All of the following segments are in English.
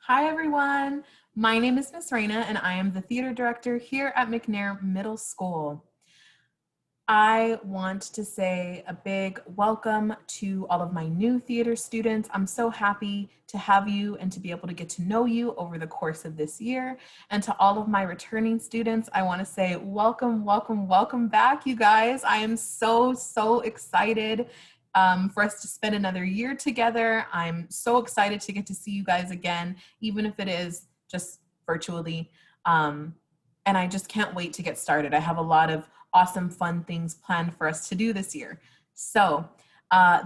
Hi everyone, my name is Miss Raina and I am the theater director here at McNair Middle School. I want to say a big welcome to all of my new theater students. I'm so happy to have you and to be able to get to know you over the course of this year. And to all of my returning students, I want to say welcome, welcome, welcome back, you guys. I am so excited for us to spend another year together. I'm so excited to get to see you guys again, even if it is just virtually. And I just can't wait to get started. I have a lot of awesome, fun things planned for us to do this year. So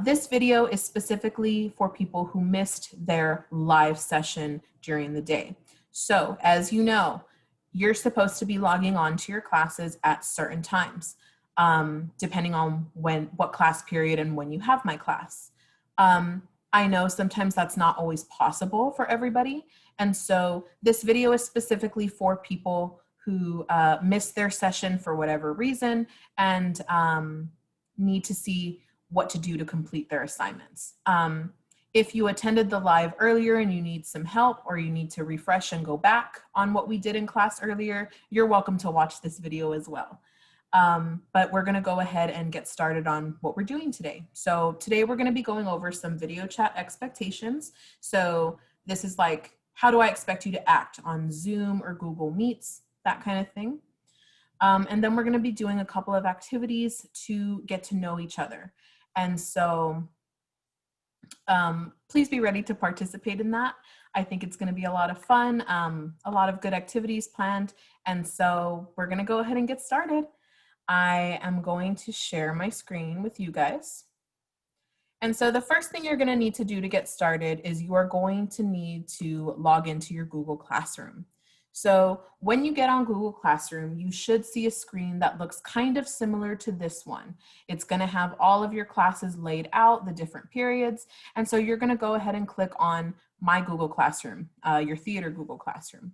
this video is specifically for people who missed their live session during the day. So as you know, you're supposed to be logging on to your classes at certain times, depending on what class period and when you have my class. I know sometimes that's not always possible for everybody. And so this video is specifically for people who missed their session for whatever reason and need to see what to do to complete their assignments. If you attended the live earlier and you need some help or you need to refresh and go back on what we did in class earlier, you're welcome to watch this video as well. But we're gonna go ahead and get started on what we're doing today. So today we're gonna be going over some video chat expectations. So this is like, how do I expect you to act on Zoom or Google Meets, that kind of thing. And then we're gonna be doing a couple of activities to get to know each other. And so please be ready to participate in that. I think it's gonna be a lot of fun, a lot of good activities planned. And so we're gonna go ahead and get started. I am going to share my screen with you guys. And so the first thing you're gonna need to do to get started is you are going to need to log into your Google Classroom. So when you get on Google Classroom, you should see a screen that looks kind of similar to this one. It's gonna have all of your classes laid out, the different periods. And so you're gonna go ahead and click on My Google Classroom, your theater Google Classroom.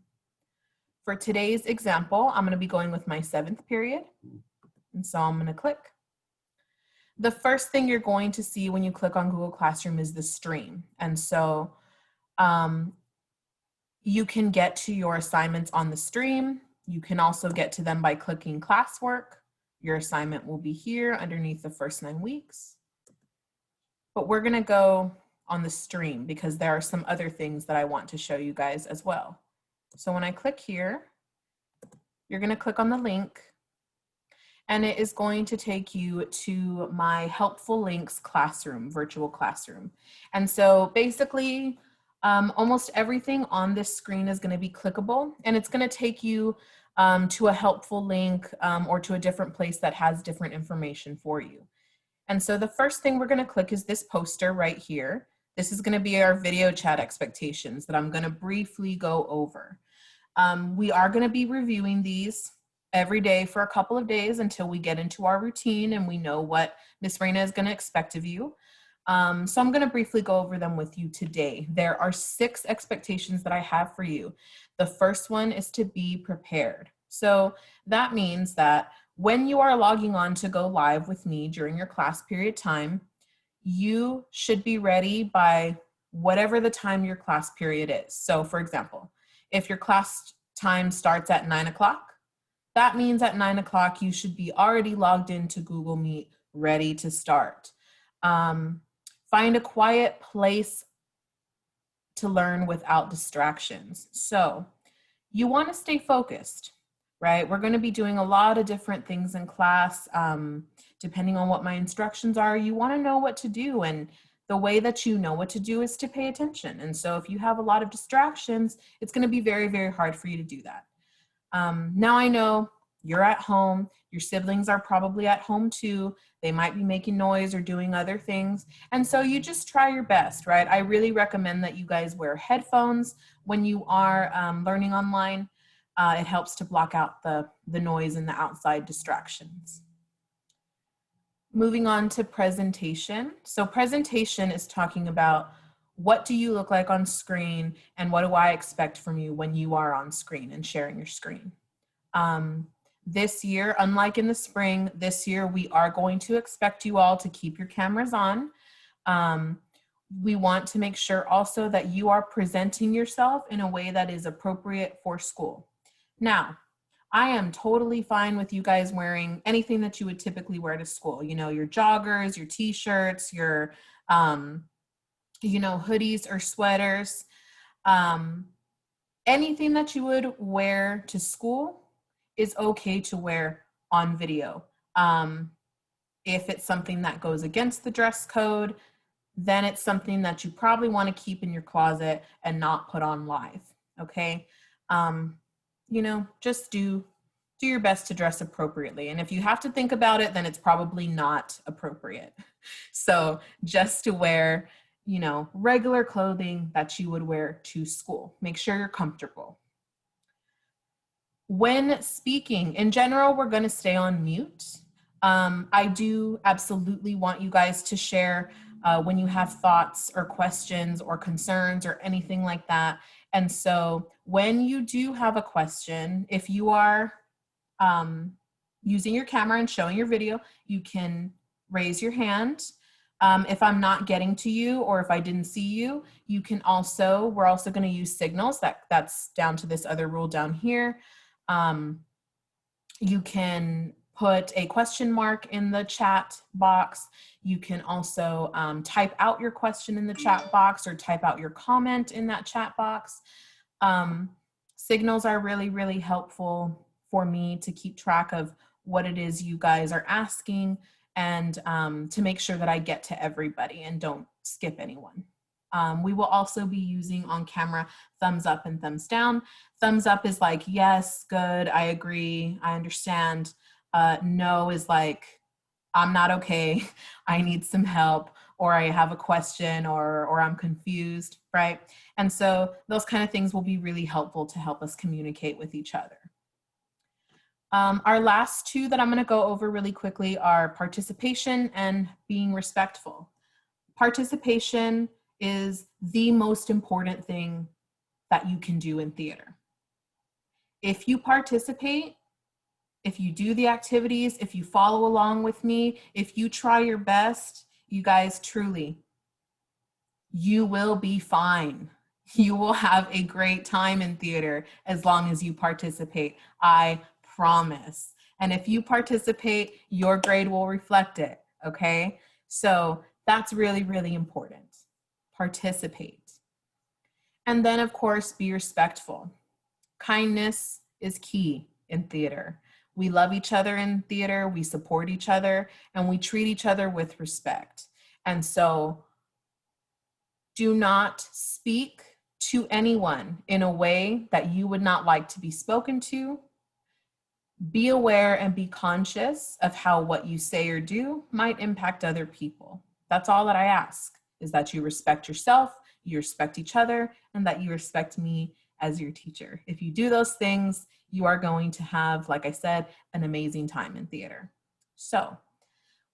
For today's example, I'm gonna be going with my 7th period. And so I'm gonna click. The first thing you're going to see when you click on Google Classroom is the stream. And so you can get to your assignments on the stream. You can also get to them by clicking classwork. Your assignment will be here underneath the first 9 weeks. But we're gonna go on the stream because there are some other things that I want to show you guys as well. So when I click here, you're gonna click on the link and it is going to take you to my Helpful Links classroom, virtual classroom. And so basically, almost everything on this screen is going to be clickable, and it's going to take you to a helpful link or to a different place that has different information for you. And so the first thing we're going to click is this poster right here. This is going to be our video chat expectations that I'm going to briefly go over. We are going to be reviewing these every day for a couple of days until we get into our routine and we know what Miss Raina is going to expect of you. So I'm going to briefly go over them with you today. There are 6 expectations that I have for you. The first one is to be prepared. So that means that when you are logging on to go live with me during your class period time, you should be ready by whatever the time your class period is. So for example, if your class time starts at 9 o'clock, that means at 9 o'clock, you should be already logged into Google Meet, ready to start. Find a quiet place to learn without distractions. So you want to stay focused, right? We're going to be doing a lot of different things in class. Depending on what my instructions are, you want to know what to do. And the way that you know what to do is to pay attention. And so if you have a lot of distractions, it's going to be very hard for you to do that. Now I know you're at home, your siblings are probably at home too. They might be making noise or doing other things. And so you just try your best, right? I really recommend that you guys wear headphones when you are learning online. It helps to block out the noise and the outside distractions. Moving on to presentation. So presentation is talking about what do you look like on screen and what do I expect from you when you are on screen and sharing your screen. This year, unlike in the spring, this year we are going to expect you all to keep your cameras on. we want to make sure also that you are presenting yourself in a way that is appropriate for school. Now, I am totally fine with you guys wearing anything that you would typically wear to school. You know, your joggers, your t-shirts, your, you know, hoodies or sweaters. Anything that you would wear to school is okay to wear on video. If it's something that goes against the dress code, then it's something that you probably want to keep in your closet and not put on live, okay? You know, just do your best to dress appropriately. And if you have to think about it, then it's probably not appropriate. So just to wear, you know, regular clothing that you would wear to school. Make sure you're comfortable. When speaking, in general, we're going to stay on mute. I do absolutely want you guys to share when you have thoughts or questions or concerns or anything like that. And so when you do have a question, if you are using your camera and showing your video, you can raise your hand. If I'm not getting to you or if I didn't see you, you can also, we're also going to use signals. That's down to this other rule down here. You can put a question mark in the chat box. You can also type out your question in the chat box or type out your comment in that chat box. Signals are really, really helpful for me to keep track of what it is you guys are asking and to make sure that I get to everybody and don't skip anyone. We will also be using on camera thumbs up and thumbs down. Thumbs up is like, yes, good, I agree, I understand. No is like, I'm not okay, I need some help, or I have a question, or I'm confused, right? And so those kind of things will be really helpful to help us communicate with each other. Our last two that I'm going to go over really quickly are participation and being respectful. Participation is the most important thing that you can do in theater. If you participate, if you do the activities, if you follow along with me, if you try your best, you guys, truly, you will be fine. You will have a great time in theater as long as you participate. I promise. And if you participate, your grade will reflect it, okay? So that's really, really important. Participate. And then, of course, be respectful. Kindness is key in theater. We love each other in theater, we support each other, and we treat each other with respect. And so do not speak to anyone in a way that you would not like to be spoken to. Be aware and be conscious of how what you say or do might impact other people. That's all that I ask, is that you respect yourself, you respect each other, and that you respect me as your teacher. If you do those things, you are going to have, like I said, an amazing time in theater. So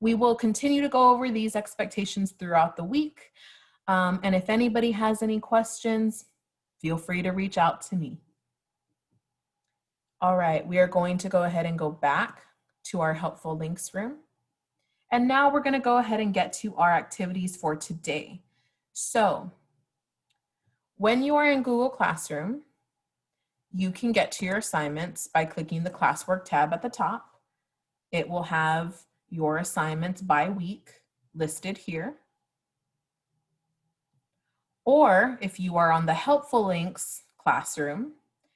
we will continue to go over these expectations throughout the week. And if anybody has any questions, feel free to reach out to me. All right, we are going to go ahead and go back to our helpful links room. And now we're going to go ahead and get to our activities for today. So when you are in Google Classroom, you can get to your assignments by clicking the classwork tab at the top. It will have your assignments by week listed here. Or if you are on the helpful links classroom,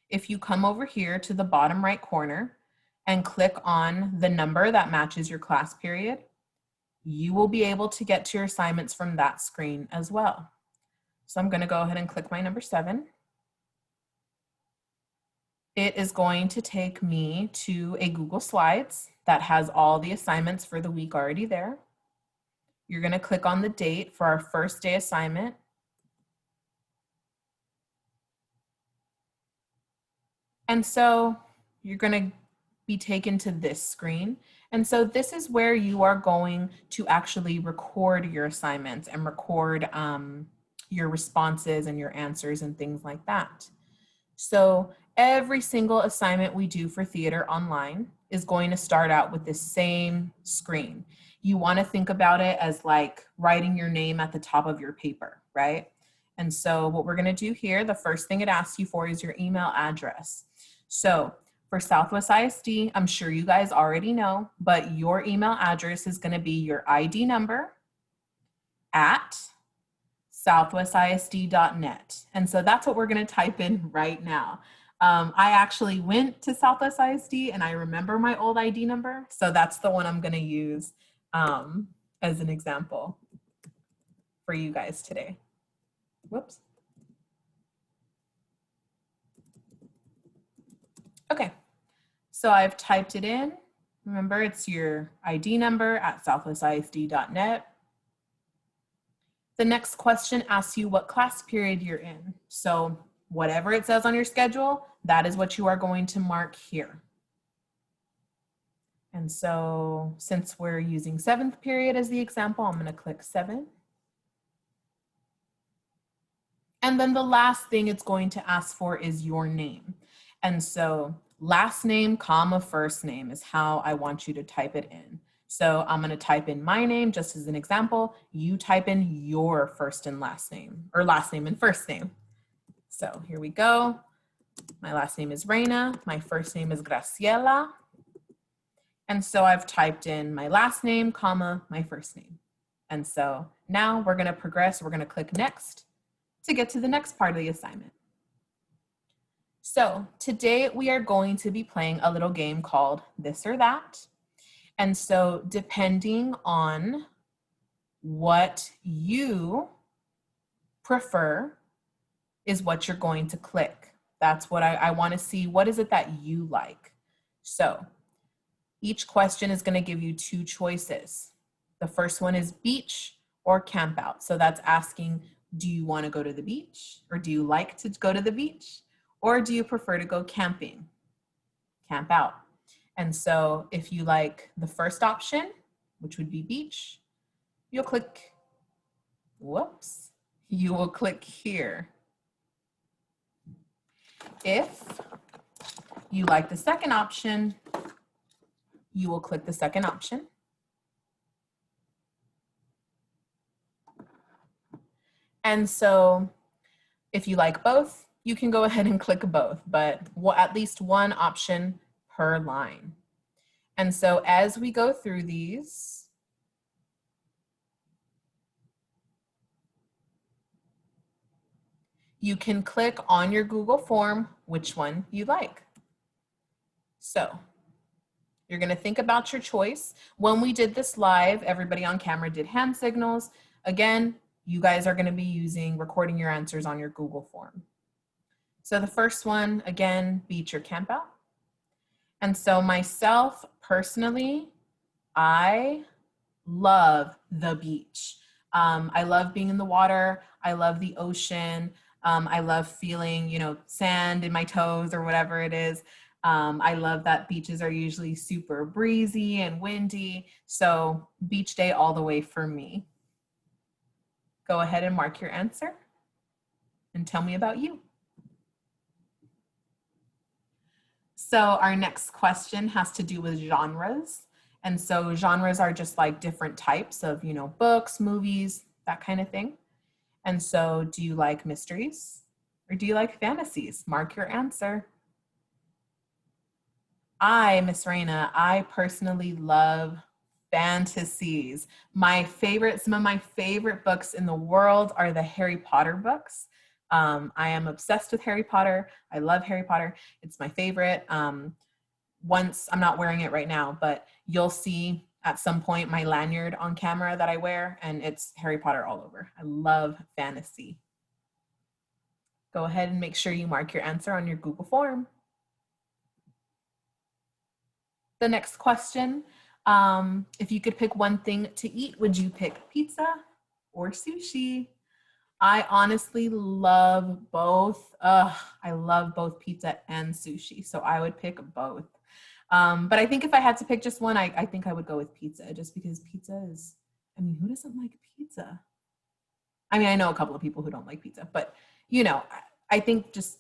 if you come over here to the bottom right corner and click on the number that matches your class period, you will be able to get to your assignments from that screen as well. So I'm going to go ahead and click my number 7. It is going to take me to a Google Slides that has all the assignments for the week already there. You're going to click on the date for our first day assignment. And so you're going to be taken to this screen. And so this is where you are going to actually record your assignments and record your responses and your answers and things like that. So every single assignment we do for theater online is going to start out with the same screen. You want to think about it as like writing your name at the top of your paper, right? And so what we're going to do here, the first thing it asks you for is your email address. So for Southwest ISD, I'm sure you guys already know, but your email address is going to be your ID number at southwestisd.net. And so that's what we're going to type in right now. I actually went to Southwest ISD and I remember my old ID number. So that's the one I'm going to use as an example for you guys today. Whoops. Okay, so I've typed it in. Remember, it's your ID number at southwestisd.net. The next question asks you what class period you're in. So whatever it says on your schedule, that is what you are going to mark here. And so since we're using 7th period as the example, I'm going to click 7. And then the last thing it's going to ask for is your name. And so last name, comma, first name is how I want you to type it in. So I'm going to type in my name just as an example. You type in your first and last name, or last name and first name. So here we go. My last name is Reina. My first name is Graciela. And so I've typed in my last name, comma, my first name. And so now we're going to progress. We're going to click next to get to the next part of the assignment. So today we are going to be playing a little game called This or That. And so depending on what you prefer is what you're going to click. That's what I want to see. What is it that you like? So each question is going to give you 2 choices. The first one is beach or camp out. So that's asking, do you want to go to the beach, or do you like to go to the beach, or do you prefer to go camping? Camp out. And so if you like the first option, which would be beach, you'll click, whoops, you will click here. If you like the second option, you will click the second option. And so if you like both, you can go ahead and click both, but at least one option per line. And so as we go through these, you can click on your Google form which one you like. So you're going to think about your choice. When we did this live, everybody on camera did hand signals. Again, you guys are going to be recording your answers on your Google form. So the first one, again, beach or camp out. And so myself, personally, I love the beach. I love being in the water. I love the ocean. I love feeling, sand in my toes or whatever it is. I love that beaches are usually super breezy and windy. So beach day all the way for me. Go ahead and mark your answer and tell me about you. So our next question has to do with genres. And so genres are just like different types of, books, movies, that kind of thing. And so do you like mysteries or do you like fantasies? Mark your answer. Miss Reina, I personally love fantasies. Some of my favorite books in the world are the Harry Potter books. I am obsessed with Harry Potter. I love Harry Potter. It's my favorite. Once, I'm not wearing it right now, but you'll see at some point my lanyard on camera that I wear, and it's Harry Potter all over. I love fantasy. Go ahead and make sure you mark your answer on your Google form. The next question, if you could pick one thing to eat, would you pick pizza or sushi? I honestly love both. I love both pizza and sushi, so I would pick both. But I think if I had to pick just one, I think I would go with pizza, just because pizza is, who doesn't like pizza? I know a couple of people who don't like pizza, but I think just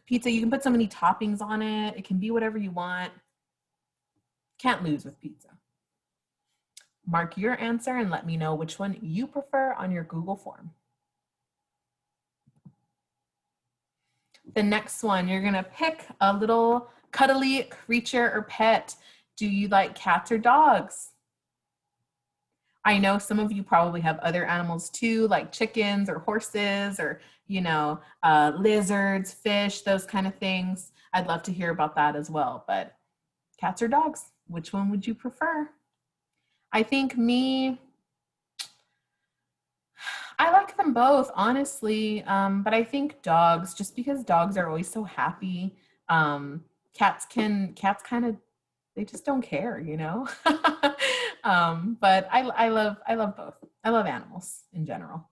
pizza, you can put so many toppings on it. It can be whatever you want. Can't lose with pizza. Mark your answer and let me know which one you prefer on your Google form. The next one, you're gonna pick a little cuddly creature or pet. Do you like cats or dogs? I know some of you probably have other animals too, like chickens or horses or, you know, lizards, fish, those kind of things. I'd love to hear about that as well. But cats or dogs, which one would you prefer? I think I like them both, honestly. But I think dogs, just because dogs are always so happy. Cats kind of, they just don't care, you know? But I love both. I love animals in general.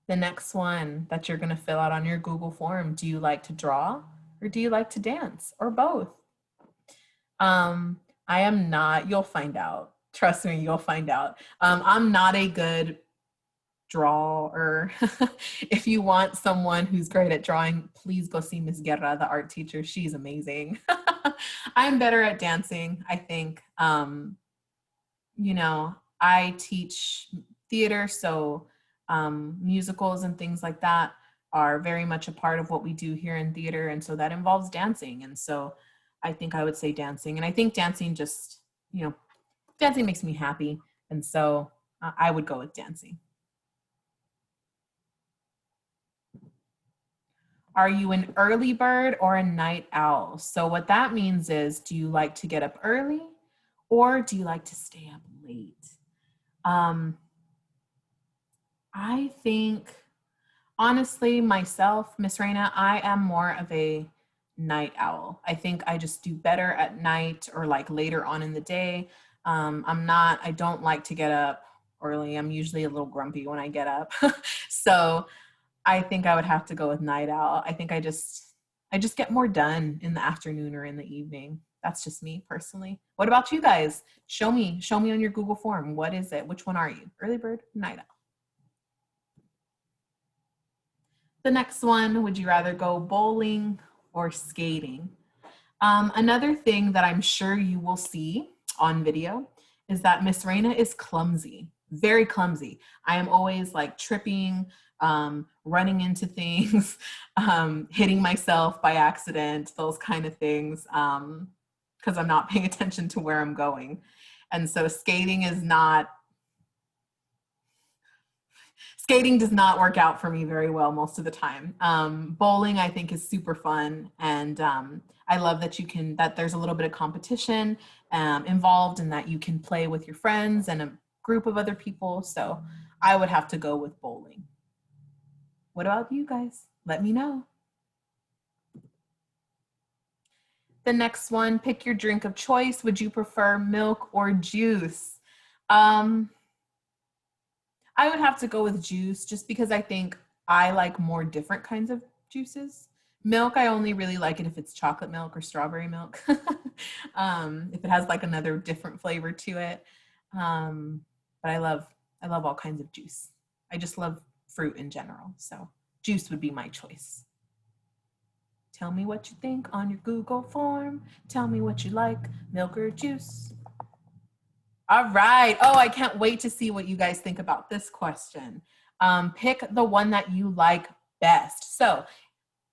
The next one that you're gonna fill out on your Google form, do you like to draw or do you like to dance or both? I am not, you'll find out. Trust me, you'll find out. I'm not a good drawer. If you want someone who's great at drawing, please go see Miss Guerra, the art teacher. She's amazing. I'm better at dancing, I think. You know, I teach theater, so musicals and things like that are very much a part of what we do here in theater. And so that involves dancing. And so I think I would say dancing. And I think dancing just, you know, dancing makes me happy. And so I would go with dancing. Are you an early bird or a night owl? So what that means is, do you like to get up early or do you like to stay up late? I think, honestly, myself, Miss Raina, I am more of a night owl. I think I just do better at night or like later on in the day. I don't like to get up early. I'm usually a little grumpy when I get up. So I think I would have to go with night owl. I think I just get more done in the afternoon or in the evening. That's just me personally. What about you guys? Show me on your Google form. What is it? Which one are you? Early bird, night owl? The next one, would you rather go bowling or skating? Another thing that I'm sure you will see on video is that Miss Raina is clumsy, very clumsy. I am always like tripping, running into things, hitting myself by accident, those kind of things, because I'm not paying attention to where I'm going. And so skating does not work out for me very well most of the time. Bowling, I think, is super fun. And I love that there's a little bit of competition involved and that you can play with your friends and a group of other people. So I would have to go with bowling. What about you guys? Let me know. The next one, pick your drink of choice. Would you prefer milk or juice? I would have to go with juice just because I think I like more different kinds of juices. Milk, I only really like it if it's chocolate milk or strawberry milk. If it has like another different flavor to it. But I love all kinds of juice. I just love fruit in general. So juice would be my choice. Tell me what you think on your Google form. Tell me what you like, milk or juice. All right. Oh, I can't wait to see what you guys think about this question. Pick the one that you like best. So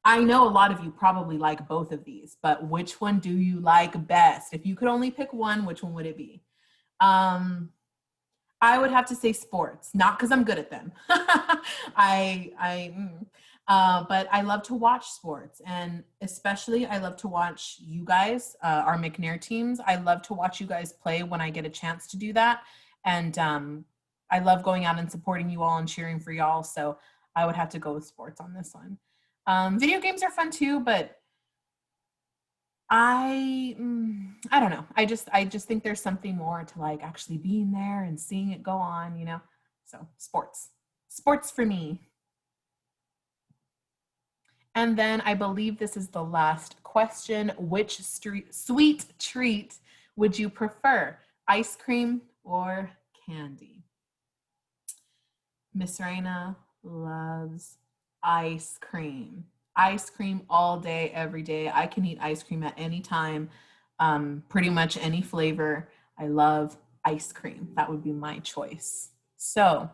I know a lot of you probably like both of these, but which one do you like best? If you could only pick one, which one would it be? I would have to say sports, not because I'm good at them. But I love to watch sports, and especially I love to watch you guys, our McNair teams. I love to watch you guys play when I get a chance to do that, and I love going out and supporting you all and cheering for y'all. So I would have to go with sports on this one. Video games are fun too, but I don't know. I just think there's something more to like actually being there and seeing it go on, you know. So sports for me. And then I believe this is the last question. Which sweet treat would you prefer? Ice cream or candy? Miss Raina loves ice cream. Ice cream all day, every day. I can eat ice cream at any time, pretty much any flavor. I love ice cream. That would be my choice. So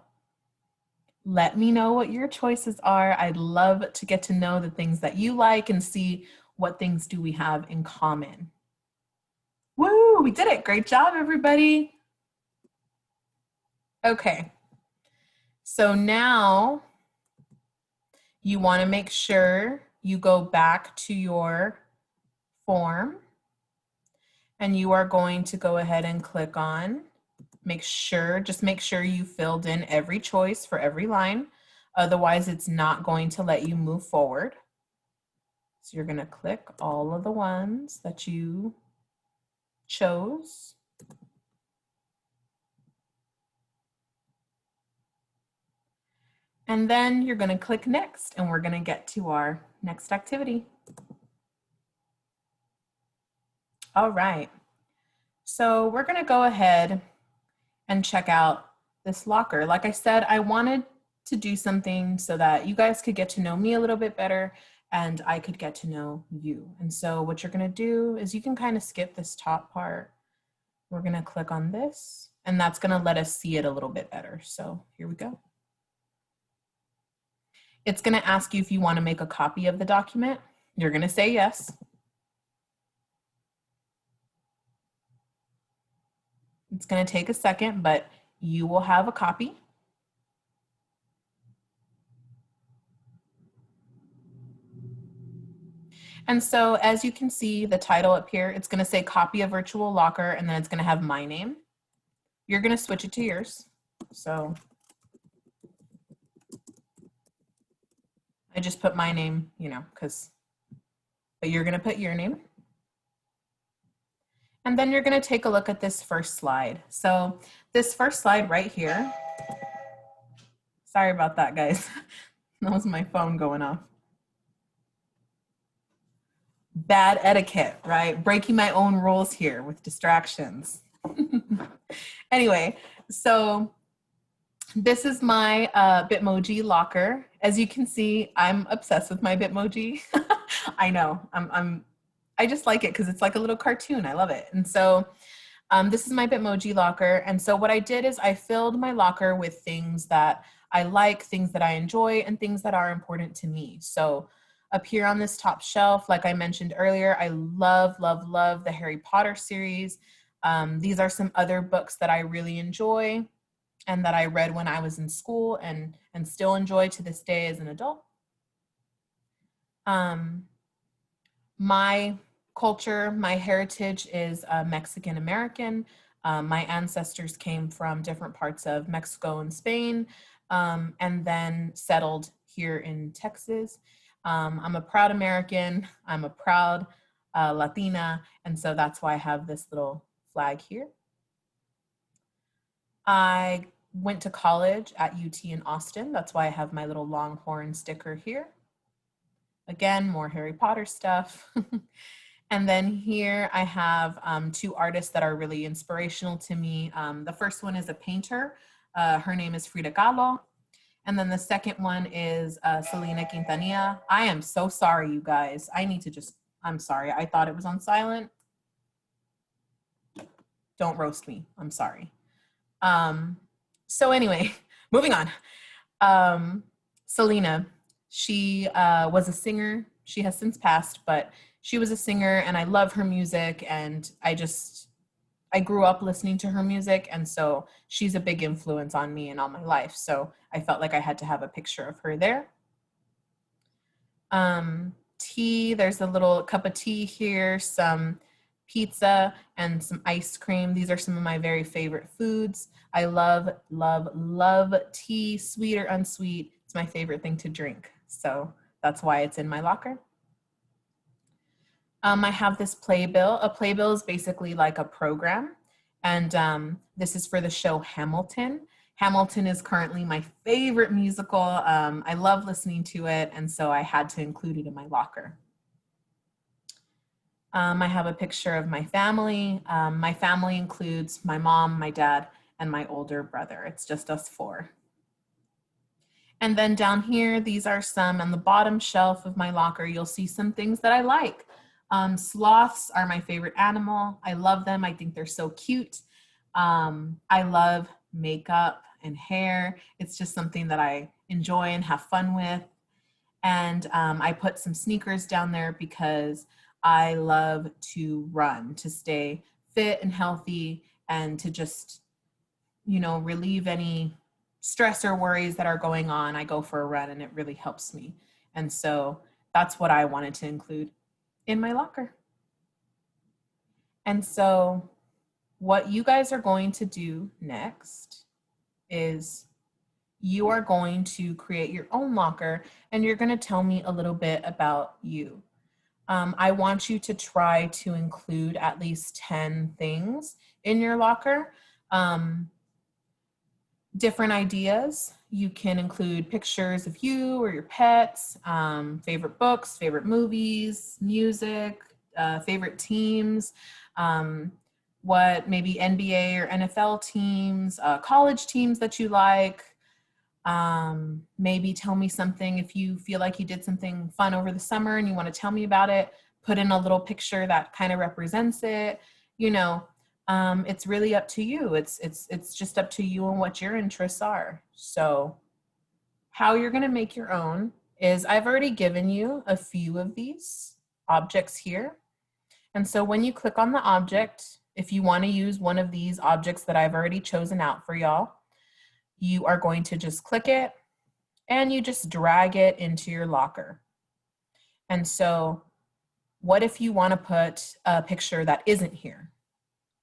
let me know what your choices are. I'd love to get to know the things that you like and see what things do we have in common. Woo, we did it. Great job, everybody. Okay. So now you want to make sure you go back to your form and you are going to go ahead and click on, just make sure you filled in every choice for every line. Otherwise, it's not going to let you move forward. So you're going to click all of the ones that you chose. And then you're going to click next, and we're going to get to our next activity. All right. So we're going to go ahead and check out this locker. Like I said, I wanted to do something so that you guys could get to know me a little bit better and I could get to know you. And so what you're going to do is you can kind of skip this top part. We're going to click on this, and that's going to let us see it a little bit better. So here we go. It's going to ask you if you want to make a copy of the document. You're going to say yes. It's going to take a second, but you will have a copy. And so as you can see, the title up here, it's going to say copy of virtual locker, and then it's going to have my name. You're going to switch it to yours. So I just put my name, you know, but you're going to put your name. And then you're going to take a look at this first slide. So this first slide right here, sorry about that, guys. That was my phone going off. Bad etiquette, right? Breaking my own rules here with distractions. Anyway, so this is my Bitmoji locker. As you can see, I'm obsessed with my Bitmoji. I know, I just like it because it's like a little cartoon. I love it. And so this is my Bitmoji locker. And so what I did is I filled my locker with things that I like, things that I enjoy, and things that are important to me. So up here on this top shelf, like I mentioned earlier, I love, love, love the Harry Potter series. These are some other books that I really enjoy and that I read when I was in school and still enjoy to this day as an adult. My culture, my heritage is Mexican American. My ancestors came from different parts of Mexico and Spain, and then settled here in Texas. I'm a proud American. I'm a proud Latina, and so that's why I have this little flag here. I went to college at UT in Austin. That's why I have my little Longhorn sticker here. Again, more Harry Potter stuff. And then here I have two artists that are really inspirational to me. The first one is a painter. Her name is Frida Kahlo. And then the second one is Selena Quintanilla. I am so sorry, you guys. I'm sorry. I thought it was on silent. Don't roast me. I'm sorry. So anyway, moving on. Selena, she was a singer. She has since passed, but she was a singer and I love her music, and I grew up listening to her music, and so she's a big influence on me and on my life. So I felt like I had to have a picture of her there. Tea, there's a little cup of tea here, some pizza, and some ice cream. These are some of my very favorite foods. I love, love, love tea, sweet or unsweet. It's my favorite thing to drink. So that's why it's in my locker. I have this playbill. A playbill is basically like a program. And this is for the show Hamilton. Hamilton is currently my favorite musical. I love listening to it, and so I had to include it in my locker. I have a picture of my family. My family includes my mom, my dad, and my older brother. It's just us four. And then down here, these are some on the bottom shelf of my locker. You'll see some things that I like. Sloths are my favorite animal. I love them. I think they're so cute. I love makeup and hair. It's just something that I enjoy and have fun with. And I put some sneakers down there because I love to run, to stay fit and healthy, and to just, you know, relieve any stress or worries that are going on. I go for a run and it really helps me. And so that's what I wanted to include in my locker. And so what you guys are going to do next is you are going to create your own locker, and you're going to tell me a little bit about you. I want you to try to include at least 10 things in your locker. Different ideas. You can include pictures of you or your pets, favorite books, favorite movies, music, favorite teams, what maybe NBA or NFL teams, college teams that you like. Maybe tell me something if you feel like you did something fun over the summer and you want to tell me about it. Put in a little picture that kind of represents it. You know, it's really up to you. It's just up to you and what your interests are. So how you're going to make your own is I've already given you a few of these objects here. And so when you click on the object, if you want to use one of these objects that I've already chosen out for y'all, you are going to just click it and you just drag it into your locker. And so what if you want to put a picture that isn't here?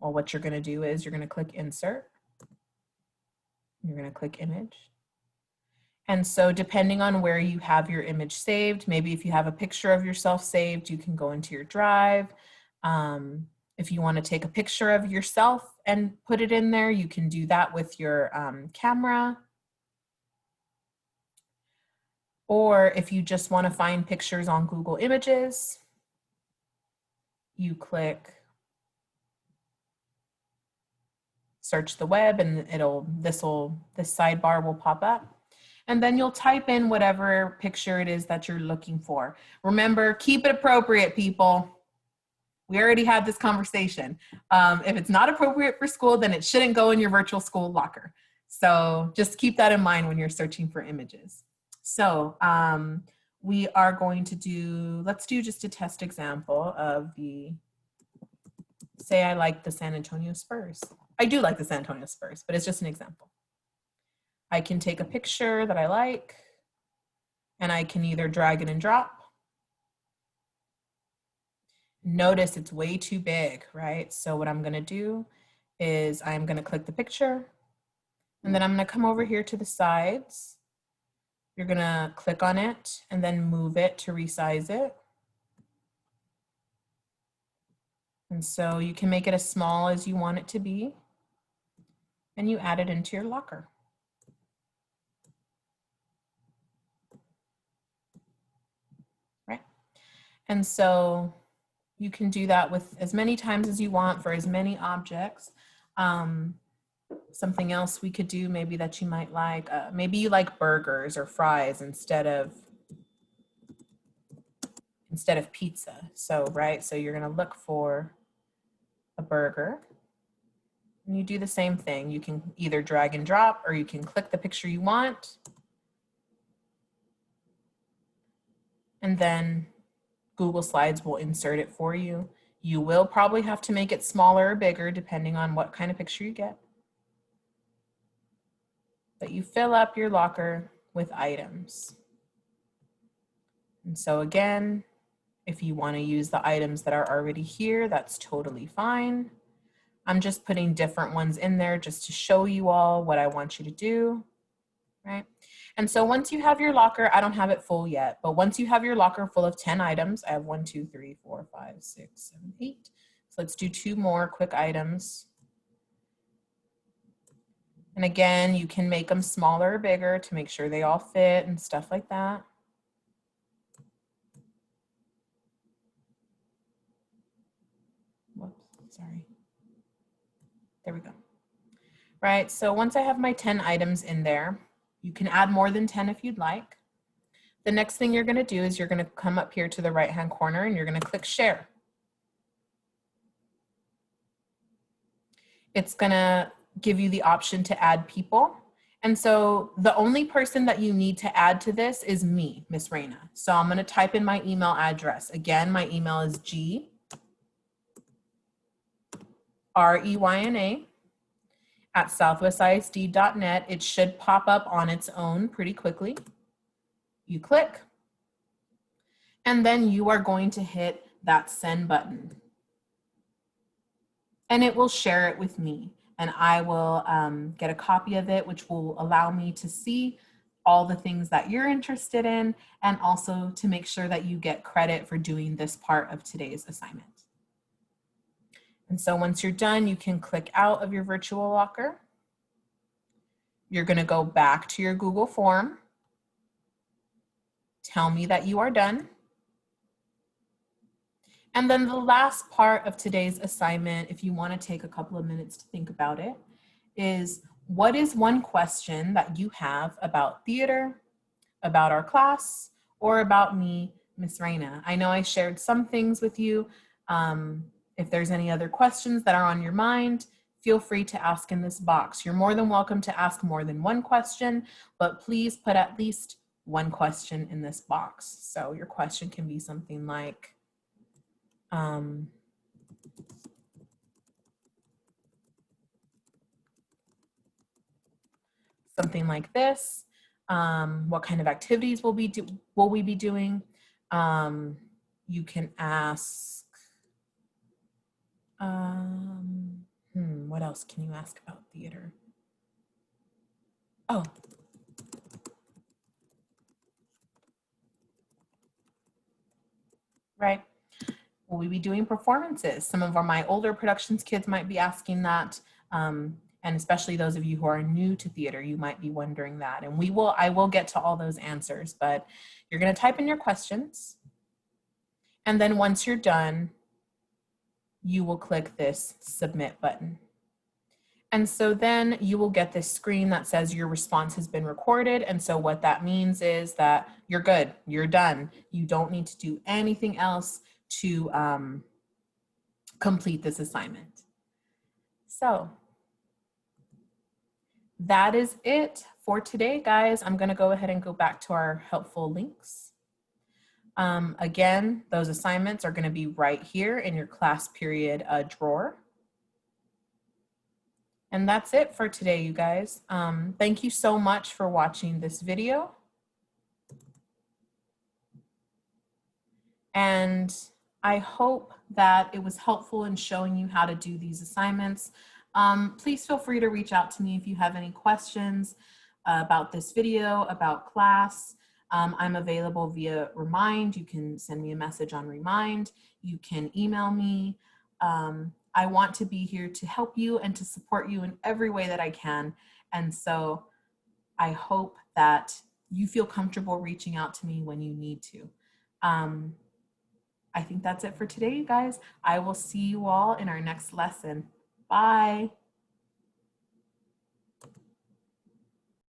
Well, what you're going to do is you're going to click insert. You're going to click image. And so depending on where you have your image saved, maybe if you have a picture of yourself saved, you can go into your drive. If you want to take a picture of yourself and put it in there, you can do that with your camera. Or if you just want to find pictures on Google Images, you click search the web and this sidebar will pop up. And then you'll type in whatever picture it is that you're looking for. Remember, keep it appropriate, people. We already had this conversation. If it's not appropriate for school, then it shouldn't go in your virtual school locker. So just keep that in mind when you're searching for images. So we are going to let's do just a test example of say I like the San Antonio Spurs. I do like the San Antonio Spurs, but it's just an example. I can take a picture that I like, and I can either drag it and drop. Notice it's way too big, right? So what I'm gonna do is I'm gonna click the picture, and then I'm gonna come over here to the sides. You're gonna click on it and then move it to resize it. And so you can make it as small as you want it to be, and you add it into your locker. Right? And so you can do that with as many times as you want for as many objects. Something else we could do maybe that you might like, maybe you like burgers or fries instead of pizza. So, right, so you're gonna look for a burger and you do the same thing. You can either drag and drop or you can click the picture you want. And then Google Slides will insert it for you. You will probably have to make it smaller or bigger depending on what kind of picture you get. But you fill up your locker with items. And so again, if you want to use the items that are already here, that's totally fine. I'm just putting different ones in there just to show you all what I want you to do, right? And so once you have your locker, I don't have it full yet, but once you have your locker full of 10 items, I have 1, 2, 3, 4, 5, 6, 7, 8. So let's do 2 more quick items. And again, you can make them smaller or bigger to make sure they all fit and stuff like that. Whoops, sorry. There we go. Right, so once I have my 10 items in there, You can add more than 10 if you'd like. The next thing you're going to do is you're going to come up here to the right-hand corner and you're going to click share. It's going to give you the option to add people. And so the only person that you need to add to this is me, Miss Raina. So I'm going to type in my email address. Again, my email is greyna@southwestisd.net. It should pop up on its own pretty quickly. You click, and then you are going to hit that send button. And it will share it with me. And I will get a copy of it, which will allow me to see all the things that you're interested in, and also to make sure that you get credit for doing this part of today's assignment. And so once you're done, you can click out of your virtual locker. You're going to go back to your Google form. Tell me that you are done. And then the last part of today's assignment, if you want to take a couple of minutes to think about it, is what is one question that you have about theater, about our class, or about me, Miss Raina? I know I shared some things with you. If there's any other questions that are on your mind, feel free to ask in this box. You're more than welcome to ask more than one question, but please put at least one question in this box. So your question can be something like, something like this. What kind of activities will we be doing? You can ask, what else can you ask about theater? Oh. Right. Will we be doing performances? Some of my older productions kids might be asking that. And especially those of you who are new to theater, you might be wondering that. And I will get to all those answers, but you're going to type in your questions. And then once you're done, you will click this submit button. And so then you will get this screen that says your response has been recorded. And so what that means is that you're good, you're done. You don't need to do anything else to complete this assignment. So that is it for today, guys. I'm going to go ahead and go back to our helpful links. Again, those assignments are going to be right here in your class period drawer. And that's it for today, you guys. Thank you so much for watching this video. And I hope that it was helpful in showing you how to do these assignments. Please feel free to reach out to me if you have any questions about this video, about class. I'm available via Remind. You can send me a message on Remind. You can email me. I want to be here to help you and to support you in every way that I can. And so I hope that you feel comfortable reaching out to me when you need to. I think that's it for today, you guys. I will see you all in our next lesson. Bye.